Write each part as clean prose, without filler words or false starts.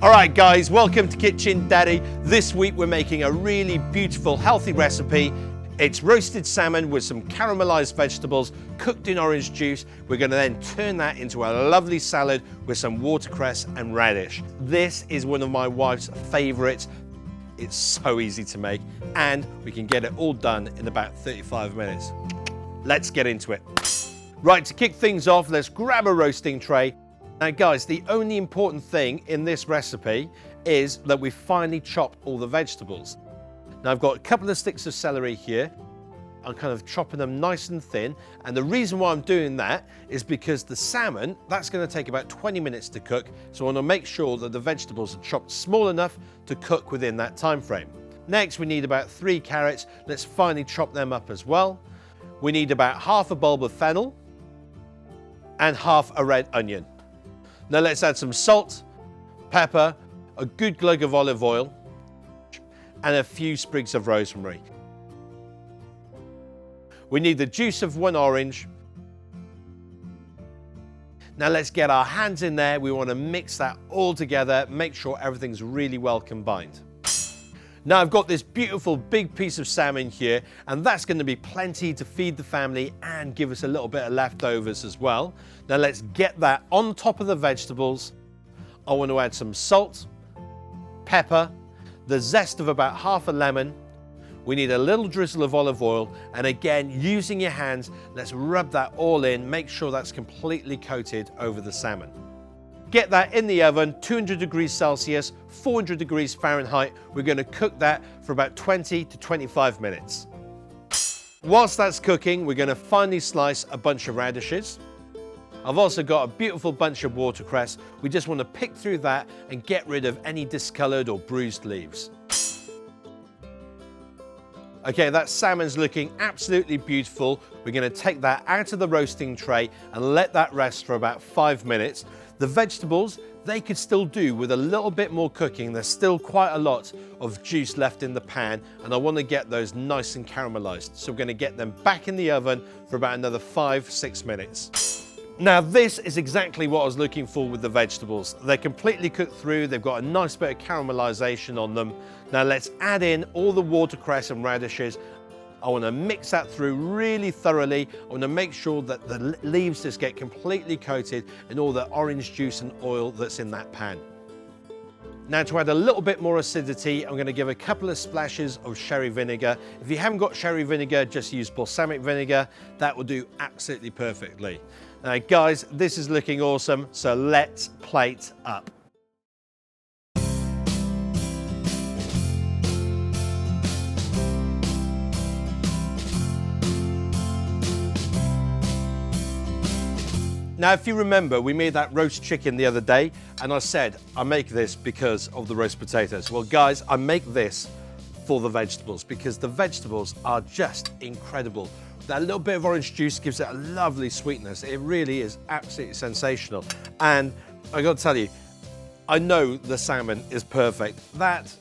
All right guys, welcome to Kitchen Daddy. This week we're making a really beautiful, healthy recipe. It's roasted salmon with some caramelized vegetables cooked in orange juice. We're gonna then turn that into a lovely salad with some watercress and radish. This is one of my wife's favorites. It's so easy to make and we can get it all done in about 35 minutes. Let's get into it. Right, to kick things off, let's grab a roasting tray. Now guys, the only important thing in this recipe is that we finely chop all the vegetables. Now I've got a couple of sticks of celery here. I'm kind of chopping them nice and thin. And the reason why I'm doing that is because the salmon, that's going to take about 20 minutes to cook. So I want to make sure that the vegetables are chopped small enough to cook within that time frame. Next, we need about 3 carrots. Let's finely chop them up as well. We need about half a bulb of fennel and half a red onion. Now let's add some salt, pepper, a good glug of olive oil, and a few sprigs of rosemary. We need the juice of 1 orange. Now let's get our hands in there. We want to mix that all together, make sure everything's really well combined. Now I've got this beautiful big piece of salmon here, and that's going to be plenty to feed the family and give us a little bit of leftovers as well. Now let's get that on top of the vegetables. I want to add some salt, pepper, the zest of about half a lemon. We need a little drizzle of olive oil, and again, using your hands, let's rub that all in, make sure that's completely coated over the salmon. Get that in the oven, 200 degrees Celsius, 400 degrees Fahrenheit. We're going to cook that for about 20 to 25 minutes. Whilst that's cooking, we're going to finely slice a bunch of radishes. I've also got a beautiful bunch of watercress. We just want to pick through that and get rid of any discolored or bruised leaves. Okay, that salmon's looking absolutely beautiful. We're going to take that out of the roasting tray and let that rest for about 5 minutes. The vegetables, they could still do with a little bit more cooking. There's still quite a lot of juice left in the pan, and I want to get those nice and caramelized. So we're going to get them back in the oven for about another 5-6 minutes. Now this is exactly what I was looking for with the vegetables. They're completely cooked through, they've got a nice bit of caramelization on them. Now let's add in all the watercress and radishes. I want to mix that through really thoroughly. I want to make sure that the leaves just get completely coated in all the orange juice and oil that's in that pan. Now to add a little bit more acidity, I'm going to give a couple of splashes of sherry vinegar. If you haven't got sherry vinegar, just use balsamic vinegar. That will do absolutely perfectly. Now guys, this is looking awesome, so let's plate up. Now, if you remember, we made that roast chicken the other day, and I said, I make this because of the roast potatoes. Well, guys, I make this for the vegetables because the vegetables are just incredible. That little bit of orange juice gives it a lovely sweetness. It really is absolutely sensational. And I got to tell you, I know the salmon is perfect. That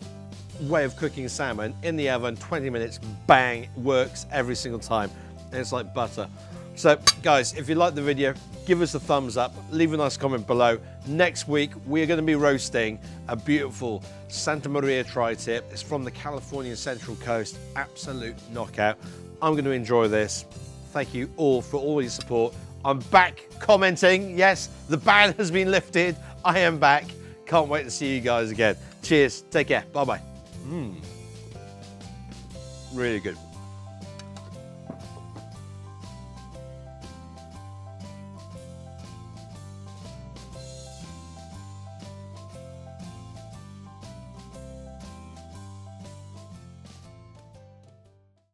way of cooking salmon in the oven, 20 minutes, bang, works every single time. And it's like butter. So guys, if you like the video, give us a thumbs up, leave a nice comment below. Next week, we're going to be roasting a beautiful Santa Maria tri-tip. It's from the Californian Central Coast, absolute knockout. I'm going to enjoy this. Thank you all for all your support. I'm back commenting. Yes, the ban has been lifted. I am back. Can't wait to see you guys again. Cheers, take care, bye-bye. Really good.